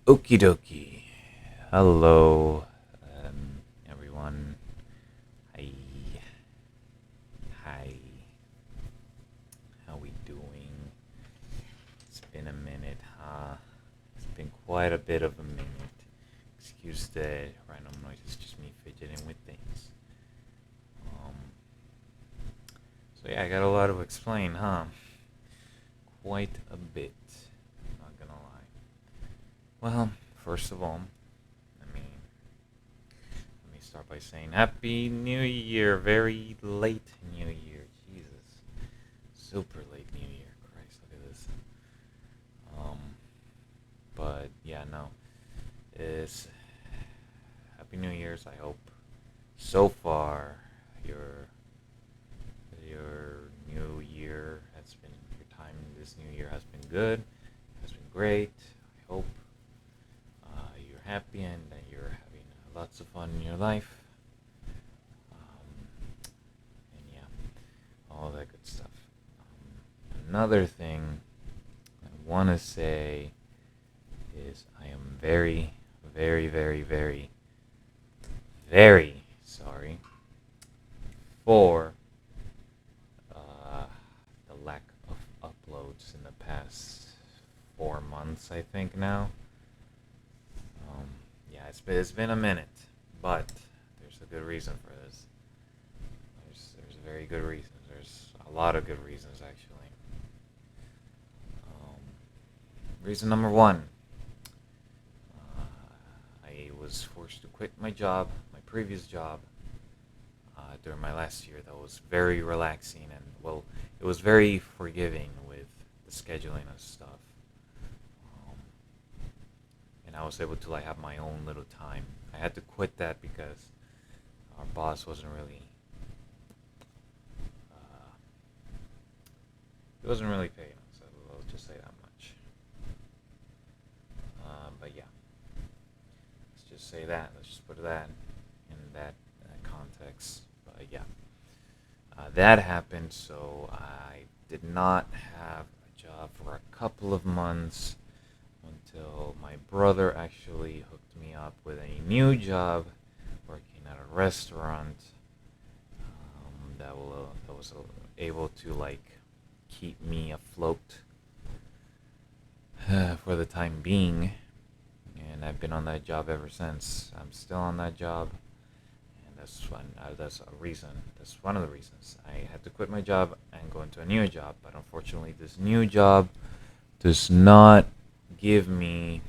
Okie dokie. Hello, everyone. Hi. Hi. How we doing? It's been a minute, huh? It's been quite a bit of a minute. Excuse the random noise. It's just me fidgeting with things. Um. So yeah, I got a lot to explain, huh? Quite a bit. Not gonna lie. Well, first of all, let me Let me start by saying Happy New Year. Very late New Year. Jesus. Super late New Year. Christ, look at this. Um, but yeah, no. It's Happy New Year's, I hope. So far, your your new year has been your time this new year has been good, has been great. I hope you're happy and that you're having lots of fun in your life. And yeah, all that good stuff. Another thing I want to say is I am very, very, very, very, very sorry for uh, the lack of uploads in the past 4 months, I think now. Um, yeah, it's been a minute, but there's a good reason for this. There's a very good reason. There's a lot of good reasons actually. Um, Reason number one, I was forced to quit my job, my previous job, during my last year. That was very relaxing and, well, it was very forgiving with the scheduling and stuff. Um, and I was able to like have my own little time. I had to quit that because our boss wasn't really, uh, he wasn't really paying us. I'll just say that much. But yeah, let's just say that. Let's just put that in that context. But yeah, that happened, so I did not have a job for a couple of months until my brother actually hooked me up with a new job working at a restaurant that was able to like keep me afloat for the time being, and I've been on that job ever since. I'm still on that job, and that's one. That's a reason. That's one of the reasons I had to quit my job and go into a new job. But unfortunately, this new job does not give me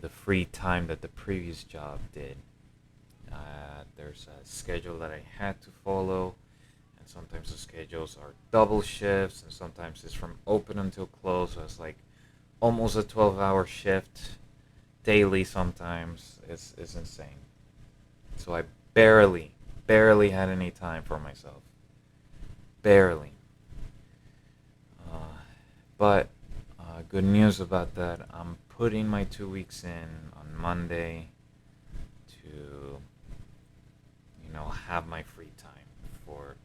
the free time that the previous job did. There's a schedule that I had to follow, and sometimes the schedules are double shifts, and sometimes it's from open until close. So it's like almost a 12-hour shift daily. Sometimes it's insane. So I barely had any time for myself. Barely. Uh, but good news about that. I'm putting my 2 weeks in on Monday to have my free time for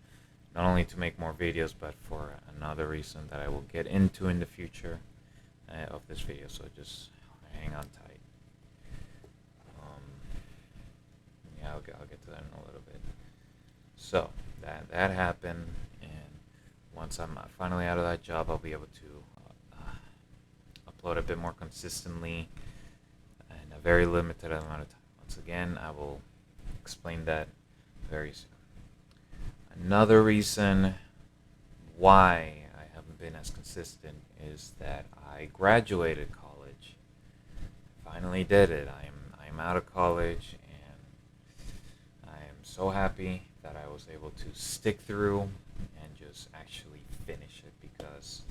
not only to make more videos but for another reason that I will get into in the future of this video. So just hang on tight. Um, yeah, I'll get to that in a little bit. So that happened, and once I'm finally out of that job, I'll be able to upload a bit more consistently in a very limited amount of time. Once again, I will explain that very soon. Another reason why I haven't been as consistent is that I graduated college. Finally did it. I'm out of college, and I am so happy that I was able to stick through and just actually finish it because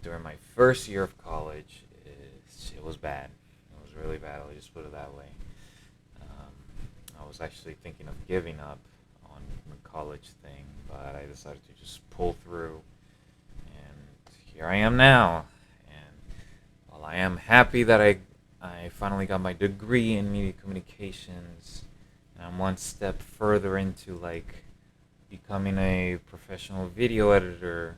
during my first year of college, it was bad. It was really bad. I'll just put it that way. I was actually thinking of giving up on the college thing, but I decided to just pull through, and here I am now. And while I am happy that I finally got my degree in media communications, and I'm one step further into like becoming a professional video editor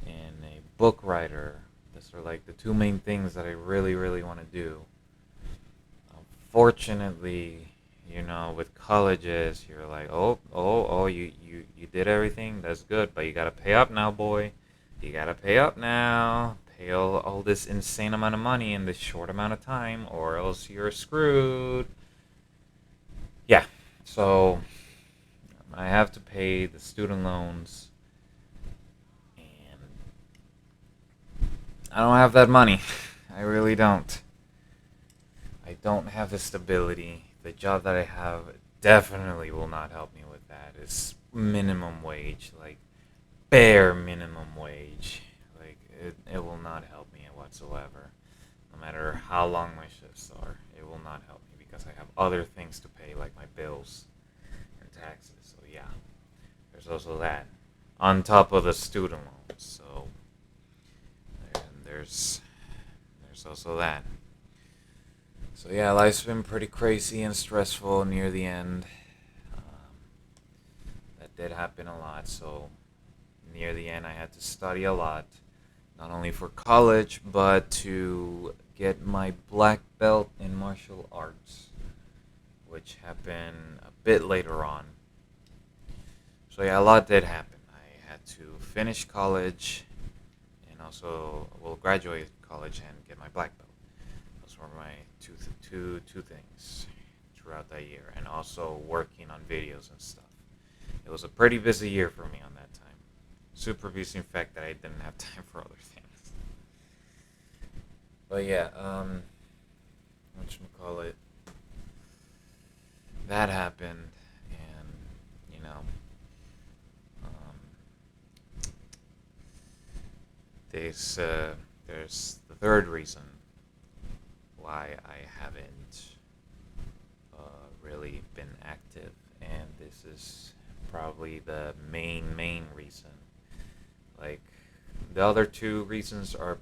and a book writer, Those are like the two main things that I really, really want to do. Fortunately, with colleges, you're like, you did everything. That's good, but you gotta pay up now, boy. You gotta pay up now. Pay all this insane amount of money in this short amount of time, or else you're screwed. Yeah, so I have to pay the student loans, and I don't have that money. I really don't. I don't have the stability. The job that I have definitely will not help me with that. It's minimum wage, like bare minimum wage. Like it will not help me whatsoever. No matter how long my shifts are, it will not help me because I have other things to pay, like my bills and taxes. So yeah, there's also that on top of the student loans. So and there's also that. So yeah, life's been pretty crazy and stressful near the end. Um, that did happen a lot. So near the end, I had to study a lot, not only for college but to get my black belt in martial arts, which happened a bit later on. So yeah, a lot did happen. I had to finish college and also graduate college and get my black belt. Those were my two things throughout that year, and also working on videos and stuff. It was a pretty busy year for me on that time. Super busy, in fact, that I didn't have time for other things. But yeah, whatchamacallit, that happened, and um, there's the third reason why I haven't really been active, and this is probably the main reason. Like the other two reasons are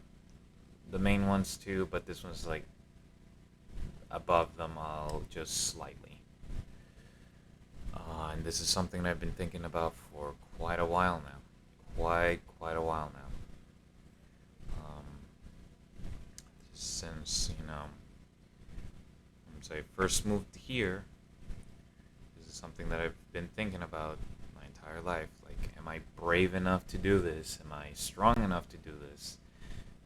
the main ones too, but this one's like above them all just slightly. And this is something I've been thinking about for quite a while now. Quite a while now. Um, since since I first moved here, this is something that I've been thinking about my entire life. Like, am I brave enough to do this? Am I strong enough to do this?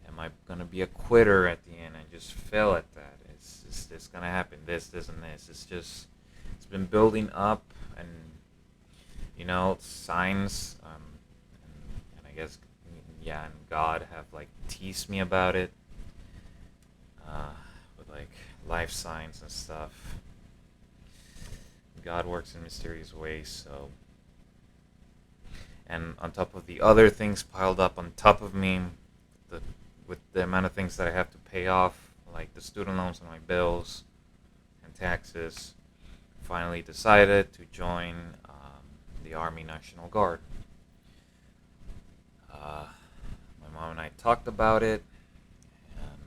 Am I gonna be a quitter at the end and just fail at that? It's gonna happen. This, and this. It's been building up, and signs, and I guess yeah, and God have like teased me about it, with like life signs and stuff. God works in mysterious ways, so. And on top of the other things piled up on top of me, the with the amount of things that I have to pay off, like the student loans and my bills and taxes, finally decided to join the Army National Guard. Uh, my mom and I talked about it, and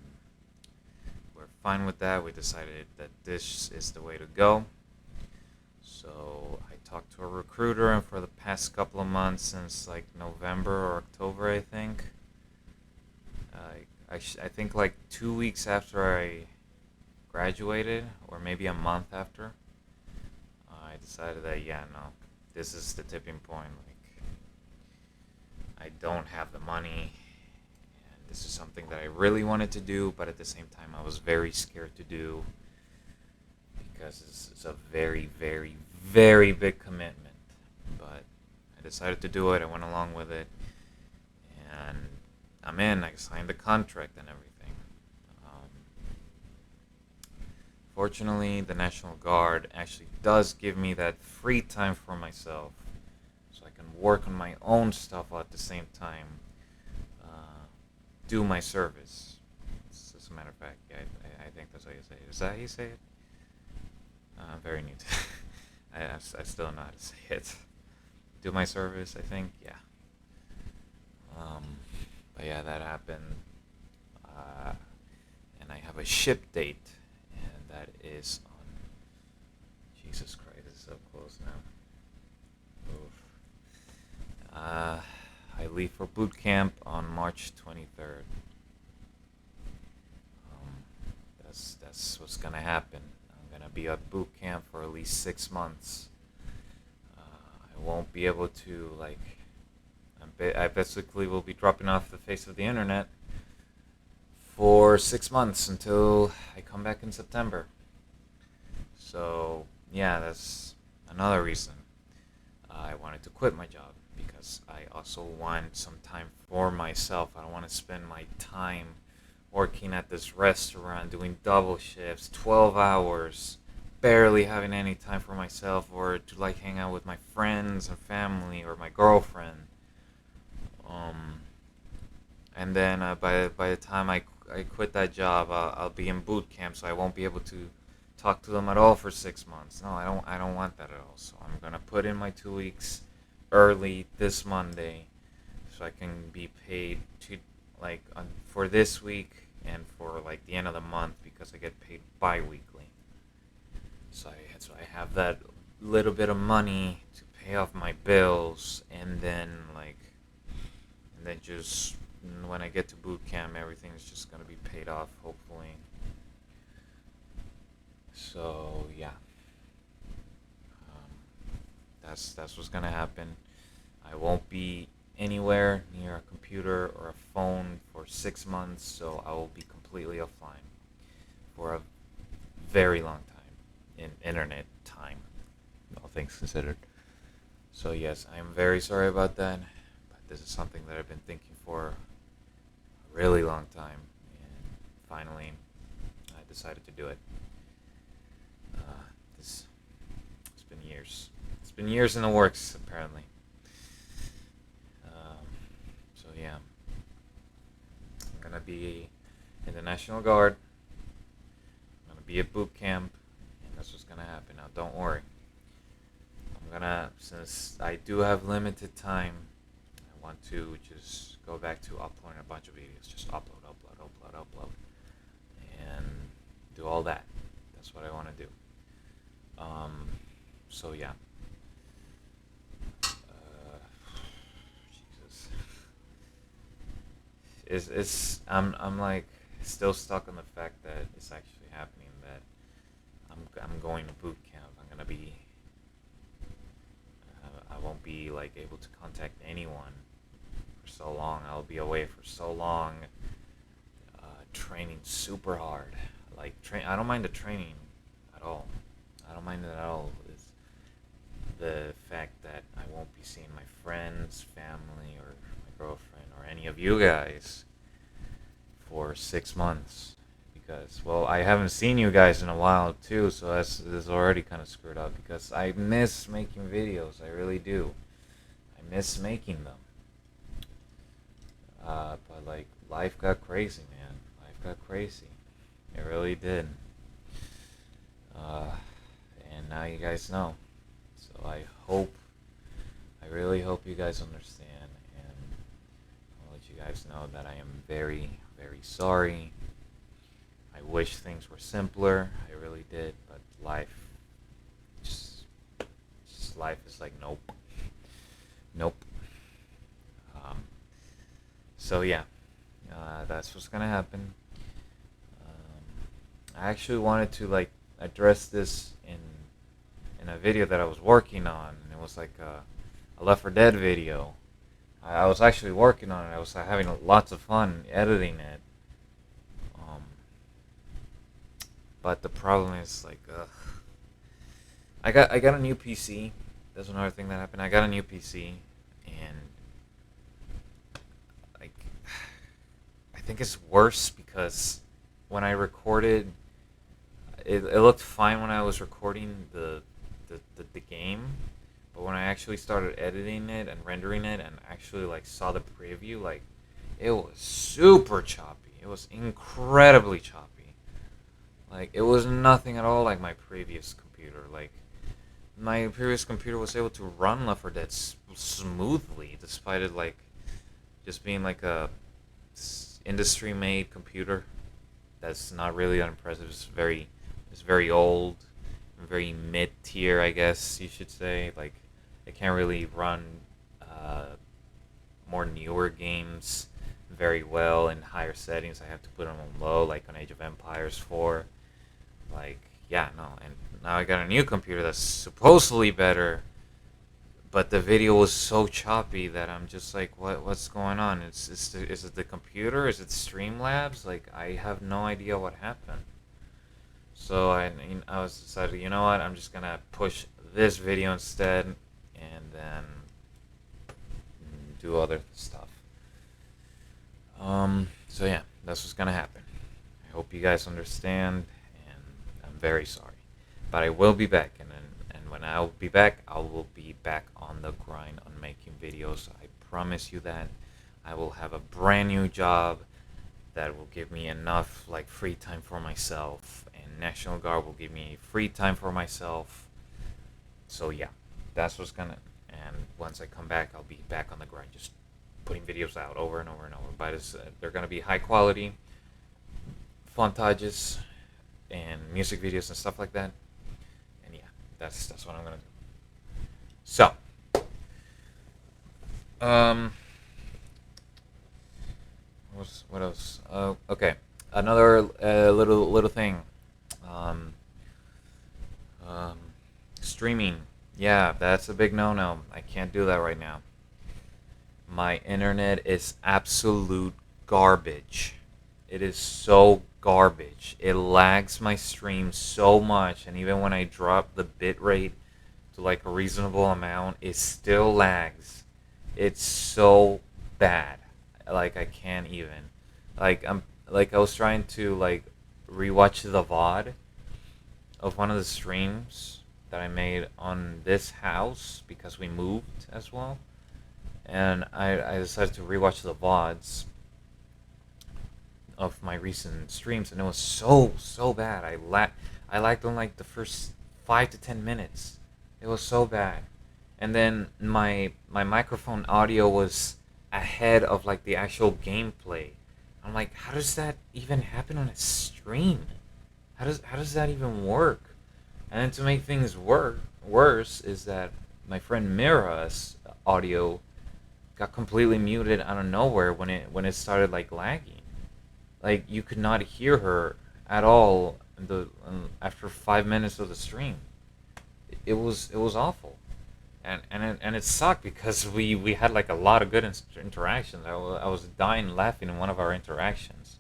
we're fine with that. We decided that this is the way to go. So I talked to a recruiter, and for the past couple of months, since like November or October, I think, I think like 2 weeks after I graduated, or maybe a month after, I decided that yeah, no, this is the tipping point. Like, I don't have the money, and this is something that I really wanted to do, but at the same time, I was very scared to do because it's a very, very, very big commitment. But I decided to do it. I went along with it, and I'm in. I signed the contract and everything. Um, Fortunately, the National Guard actually does give me that free time for myself, so I can work on my own stuff while at the same time do my service. As a matter of fact, yeah, I think that's how you say it. Is that how you say it? I'm very new to I still don't know how to say it. Do my service, I think, yeah. Um, but yeah, that happened. Uh, and I have a ship date, and that is on. Jesus Christ, it's so close now. Oof. I leave for boot camp on March 23rd. gonna happen. I'm gonna be at boot camp for at least 6 months. I won't be able to like. I basically will be dropping off the face of the internet for 6 months until I come back in September. So yeah, that's another reason I wanted to quit my job, because I also want some time for myself. I don't want to spend my time working at this restaurant, doing double shifts, 12 hours, barely having any time for myself or to like hang out with my friends and family or my girlfriend. Um, and then by the time I quit that job, I'll be in boot camp, so I won't be able to talk to them at all for 6 months. No, I don't want that at all. So I'm gonna put in my 2 weeks early this Monday, so I can be paid to for this week and for like the end of the month, because I get paid bi-weekly. So I have that little bit of money to pay off my bills, and then just when I get to boot camp, everything's just gonna be paid off, hopefully. So yeah, um, that's what's gonna happen. I won't be anywhere near a computer or a phone for 6 months, so I will be completely offline for a very long time in internet time, all things considered. So yes, I am very sorry about that, but this is something that I've been thinking for a really long time, and finally I decided to do it. This it's been years. It's been years in the works, apparently. Um, so yeah, I'm gonna be in the National Guard. I'm gonna be at boot camp, and that's what's gonna happen. Now, don't worry. Since I do have limited time, I want to just go back to uploading a bunch of videos. Just upload, and do all that. That's what I want to do. Um, so yeah. Jesus. I'm like still stuck on the fact that it's actually happening. That I'm going to boot camp. I'm gonna be. I won't be like able to contact anyone for so long. I'll be away for so long. Training super hard. I don't mind the training at all. I don't mind it at all. It's the fact that I won't be seeing my friends, family, or my girlfriend, or any of you guys for 6 months. Because, well, I haven't seen you guys in a while too, so that's already kind of screwed up. Because I miss making videos, I really do. I miss making them. But like life got crazy, man. Life got crazy. It really did. Uh, and now you guys know. So I really hope you guys understand, and I'll let you guys know that I am very, very sorry. I wish things were simpler. I really did, but just, just life is like nope, nope. Um, so yeah, that's what's gonna happen. I actually wanted to like address this in a video that I was working on, and it was like a Left 4 Dead video. I was actually working on it. I was having lots of fun editing it. Um, but the problem is like, I got a new PC. That's another thing that happened. I got a new PC, and like, I think it's worse because when I recorded, it looked fine when I was recording the game, but when I actually started editing it and rendering it and actually like saw the preview, like it was super choppy. It was incredibly choppy. Like it was nothing at all like my previous computer. Like my previous computer was able to run Left 4 Dead smoothly, despite it like just being like a industry made computer. That's not really that impressive. It's very old, very mid tier, I guess you should say. Like it can't really run uh, more newer games very well in higher settings. I have to put them on low, like on Age of Empires 4. Like, yeah, no. And now I got a new computer that's supposedly better, but the video was so choppy that I'm just like, what's going on? Is it the computer? Is it Streamlabs? Like, I have no idea what happened. So I was decided, you know what? I'm just gonna push this video instead, and then do other stuff. So yeah, that's what's gonna happen. I hope you guys understand, and I'm very sorry. But I will be back, and when I'll be back, I will be back on the grind on making videos. I promise you that. I will have a brand new job that will give me enough like free time for myself, and National Guard will give me free time for myself. So yeah, that's what's gonna. And once I come back, I'll be back on the grind, just putting videos out over and over and over. But they're gonna be high quality montages and music videos and stuff like that. And yeah, that's what I'm gonna do. So, um, what else? Okay, another little thing. Um, um, Streaming. Yeah, that's a big no-no. I can't do that right now. My internet is absolute garbage. It is so garbage. It lags my stream so much, and even when I drop the bit rate to like a reasonable amount, it still lags. It's so bad. Like I can't even. I was trying to like rewatch the VOD of one of the streams that I made on this house because we moved as well, and I decided to rewatch the VODs of my recent streams, and it was so bad. I lagged on like the first 5 to 10 minutes. It was so bad, and then my microphone audio was ahead of like the actual gameplay. I'm like, how does that even happen on a stream? How does that even work? And then to make things worse is that my friend Mira's audio got completely muted out of nowhere when it started like lagging. Like you could not hear her at all after 5 minutes of the stream. It was awful, and it sucked because we had like a lot of good interactions. I was dying laughing in one of our interactions.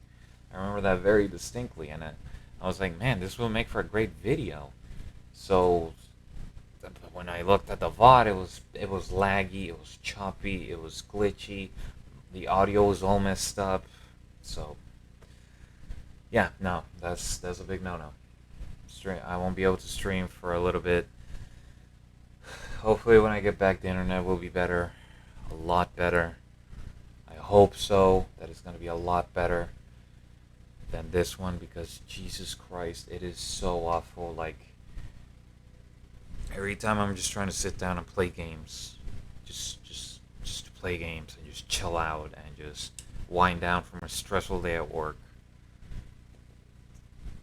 I remember that very distinctly, and I was like, man, this will make for a great video. So when I looked at the VOD, it was laggy, it was choppy, it was glitchy, the audio was all messed up. So yeah, no, that's a big no-no. I won't be able to stream for a little bit. Hopefully, when I get back, the internet will be better, a lot better. I hope so. That it's gonna be a lot better than this one because Jesus Christ, it is so awful. Like every time I'm just trying to sit down and play games, just play games and just chill out and just wind down from a stressful day at work.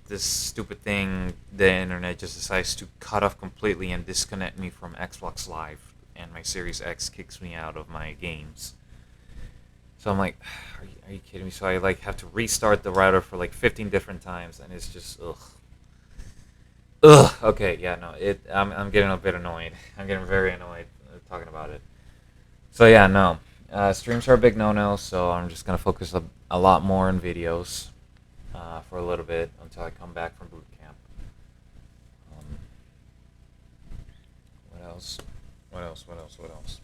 This stupid thing, the internet just decides to cut off completely and disconnect me from Xbox Live, and my Series X kicks me out of my games. So I'm like, are you kidding me? So I like have to restart the router for like 15 different times, and it's just ugh. Ugh. Okay, yeah, no, I'm getting a bit annoyed. I'm getting very annoyed talking about it. So yeah, no, streams are a big no-no. So I'm just gonna focus a lot more on videos for a little bit until I come back from boot camp. Um, what else? What else? What else? What else?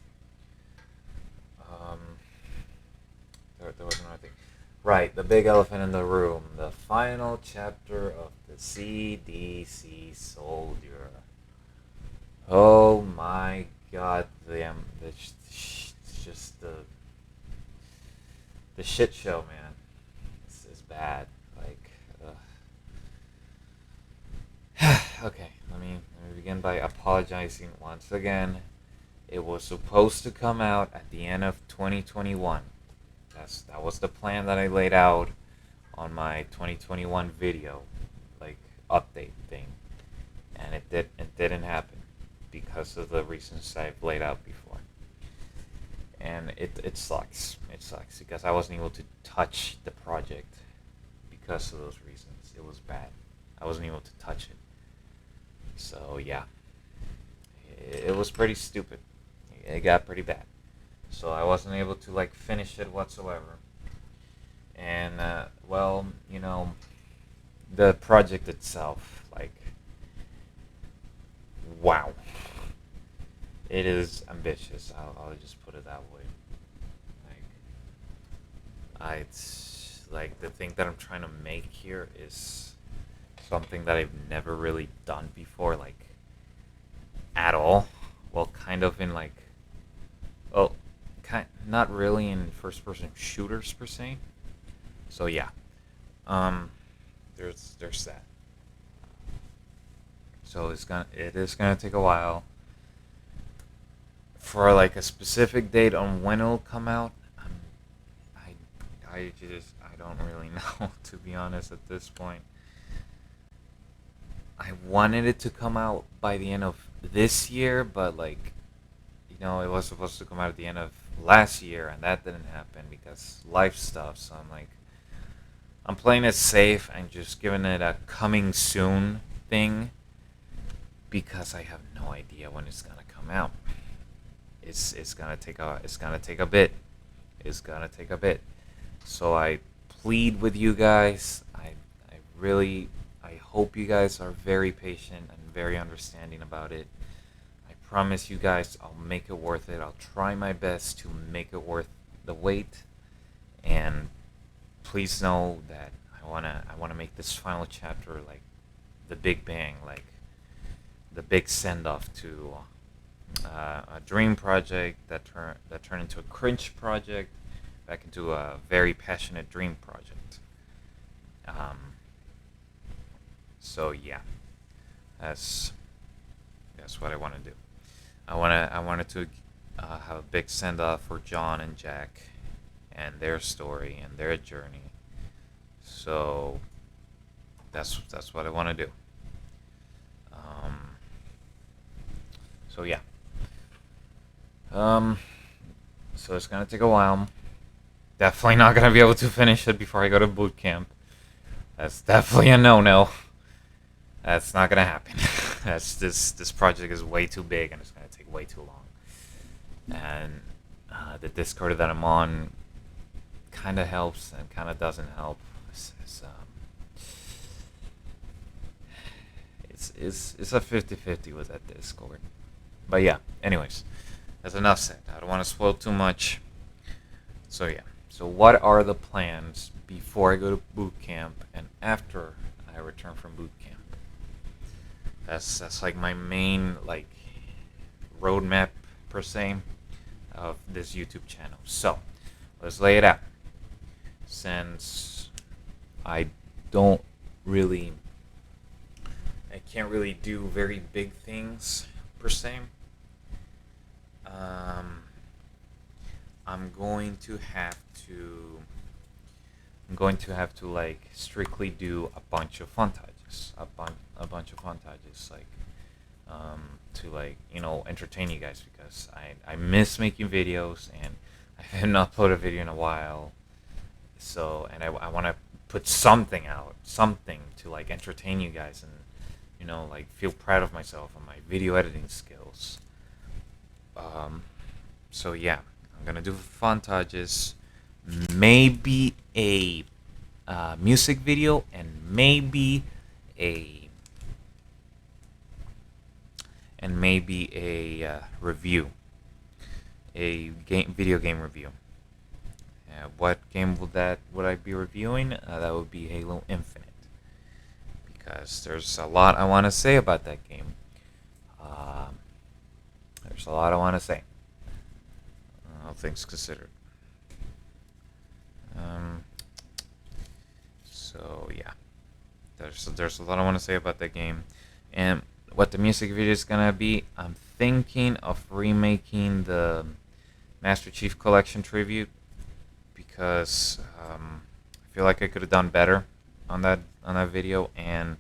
Um, there was another thing. Right, the big elephant in the room. The final chapter of the CDC Soldier. Oh my god, it's just the shit show, man. It's bad. Like, okay, let me begin by apologizing once again. It was supposed to come out at the end of 2021. That was the plan that I laid out on my 2021 video, like update thing, and it didn't happen because of the reasons I've laid out before. And it sucks. It sucks because I wasn't able to touch the project because of those reasons. It was bad. I wasn't able to touch it. So yeah, it was pretty stupid. It got pretty bad. So I wasn't able to like finish it whatsoever. And well, the project itself, like, wow, it is ambitious. I'll just put it that way. It's like the thing that I'm trying to make here is something that I've never really done before, like at all. Well, kind of in like, well, not really in first-person shooters per se. So yeah, um, there's that. So it is gonna take a while for like a specific date on when it'll come out. I don't really know, to be honest at this point. I wanted it to come out by the end of this year, but like, it was supposed to come out at the end of last year, and that didn't happen because life stuff. So I'm playing it safe and just giving it a coming soon thing because I have no idea when it's gonna come out. It's gonna take a bit. It's gonna take a bit. So I plead with you guys. I really I hope you guys are very patient and very understanding about it. I promise you guys I'll make it worth it. I'll try my best to make it worth the wait. And please know that I wanna make this final chapter like the big bang, like the big send off to a dream project that turned into a cringe project, back into a very passionate dream project. Um, so yeah, that's that's what I want to do. I wanted to have a big send off for John and Jack, and their story and their journey. So that's what I want to do. Um, so yeah. Um, so it's gonna take a while. Definitely not gonna be able to finish it before I go to boot camp. That's definitely a no-no. That's not gonna happen. This project is way too big and it's gonna take way too long. And the Discord that I'm on kind of helps and kind of doesn't help. It's a 50-50 with that Discord. But yeah, anyways, that's enough said. I don't want to spoil too much. So yeah. So what are the plans before I go to boot camp and after I return from boot camp? That's like my main like roadmap per se of this YouTube channel. So let's lay it out. Since I don't really, I can't really do very big things per se. Um, I'm going to have to like strictly do a bunch of montages, a bunch of montages, like to like entertain you guys because I miss making videos and I haven't uploaded a video in a while. So and I want to put something out, something to like entertain you guys and like feel proud of myself and my video editing skills. Um, so yeah, I'm gonna do montages, maybe a music video, and maybe a review, a video game review. What game would I be reviewing? That would be Halo Infinite, because there's a lot I want to say about that game. Um, there's a lot I want to say. All things considered. Um, so yeah, there's a lot I want to say about that game, and what the music video is gonna be. I'm thinking of remaking the Master Chief Collection tribute because I feel like I could have done better on that video, and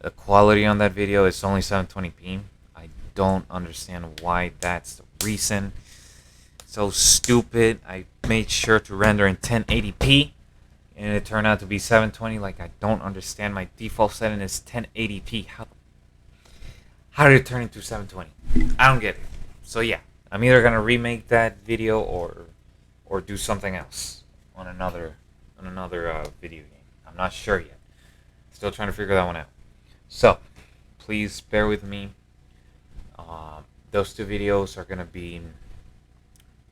the quality on that video is only 720p. I don't understand why that's the reason. So stupid. I made sure to render in 1080p, and it turned out to be 720. Like, I don't understand. My default setting is 1080p. How did it turn into 720? I don't get it. So yeah, I'm either gonna remake that video or do something else on another video game. I'm not sure yet. Still trying to figure that one out. So please bear with me. Those two videos are gonna be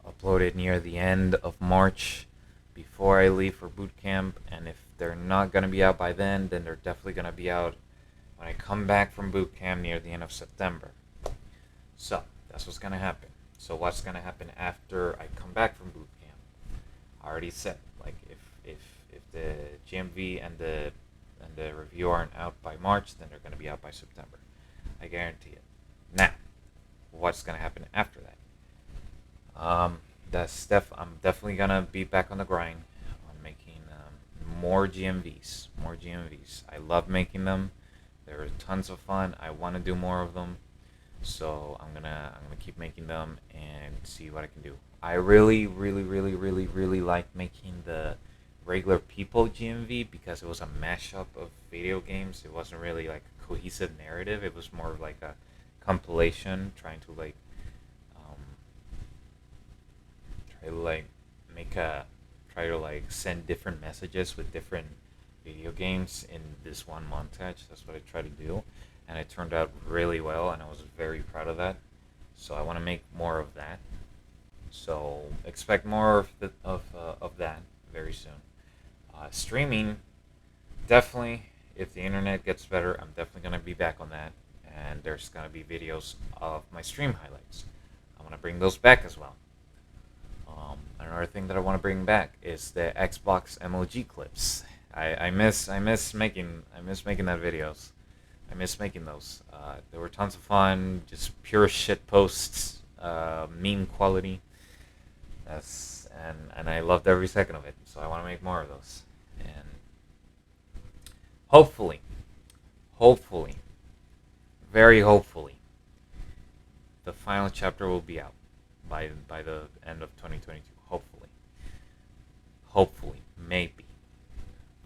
uploaded near the end of March before I leave for boot camp, and if they're not gonna be out by then they're definitely gonna be out when I come back from boot camp near the end of September. So that's what's gonna happen. So what's gonna happen after I come back from boot camp? I already said, like, if the GMV and the review aren't out by March, then they're gonna be out by September. I guarantee it. Now, what's gonna happen after that? I'm definitely gonna be back on the grind on making more GMVs. More GMVs. I love making them. They're tons of fun. I want to do more of them. So I'm gonna keep making them and see what I can do. I really like making the regular people GMV because it was a mashup of video games. It wasn't really like a cohesive narrative. It was more of like a compilation, trying to like try to like make a try to like send different messages with different video games in this one montage. That's what I tried to do, and it turned out really well, and I was very proud of that. So I want to make more of that. So expect more of that very soon. Streaming, definitely. If the internet gets better, I'm definitely gonna be back on that, and there's gonna be videos of my stream highlights. I'm gonna bring those back as well. Another thing that I want to bring back is the Xbox MLG clips. I miss making that videos. I miss making those. They were tons of fun. Just pure shit posts, meme quality. And I loved every second of it. So I want to make more of those. And hopefully, hopefully, very hopefully, the final chapter will be out by the end of 2022. Hopefully, maybe.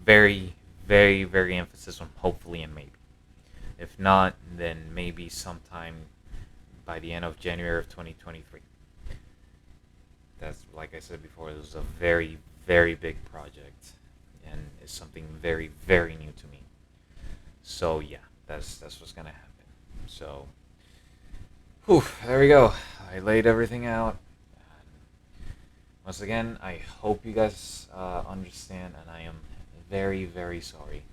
Very emphasis on hopefully and maybe. If not, then maybe sometime by the end of January of 2023. That's, like I said before, this is a very big project, and it's something very new to me. So yeah, that's what's gonna happen. So, whew, there we go. I laid everything out. Once again, I hope you guys understand, and I am very sorry.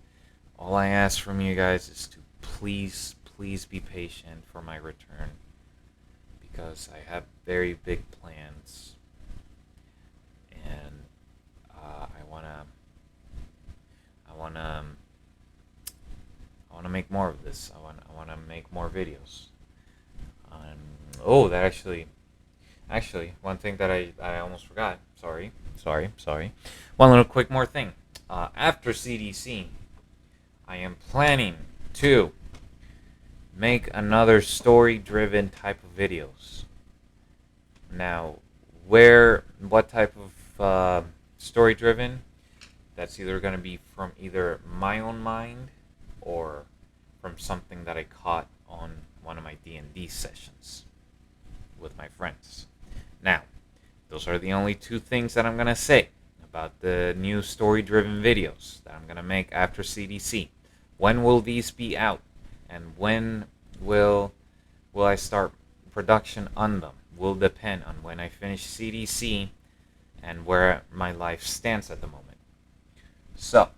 All I ask from you guys is to please be patient for my return, because I have very big plans, and I wanna make more of this. I wanna make more videos. Oh, that actually, one thing that I almost forgot. Sorry. One little quick more thing. After CDC, I am planning to make another story-driven type of videos. Now, what type of story-driven? That's either going to be from either my own mind or from something that I caught on one of my D&D sessions with my friends. Now, those are the only two things that I'm going to say about the new story-driven videos that I'm going to make after CDC. When will these be out? And when will I start production on them? Will depend on when I finish CDC and where my life stands at the moment. So,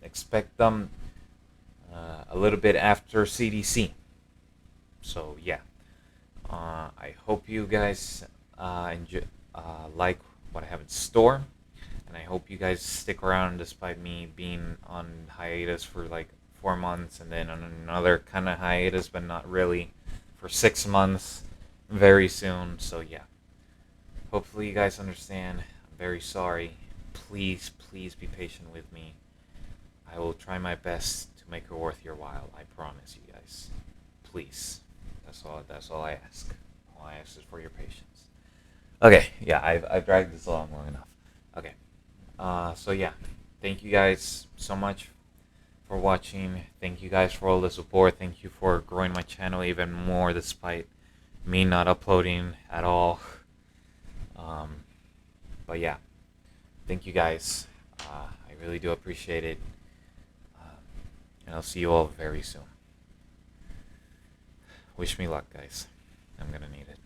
expect them a little bit after CDC. So, yeah. I hope you guys like what I have in store, and I hope you guys stick around despite me being on hiatus for like 4 months, and then on another kind of hiatus, but not really, for 6 months very soon. So yeah, hopefully you guys understand. I'm very sorry. Please be patient with me. I will try my best to make it worth your while. I promise you guys. Please. That's all I ask. All I ask is for your patience. Okay, yeah, I've dragged this along long enough. Okay. So yeah, thank you guys so much for watching. Thank you guys for all the support. Thank you for growing my channel even more despite me not uploading at all. Um, but yeah, thank you guys. I really do appreciate it. Um, and I'll see you all very soon. Wish me luck, guys. I'm gonna need it.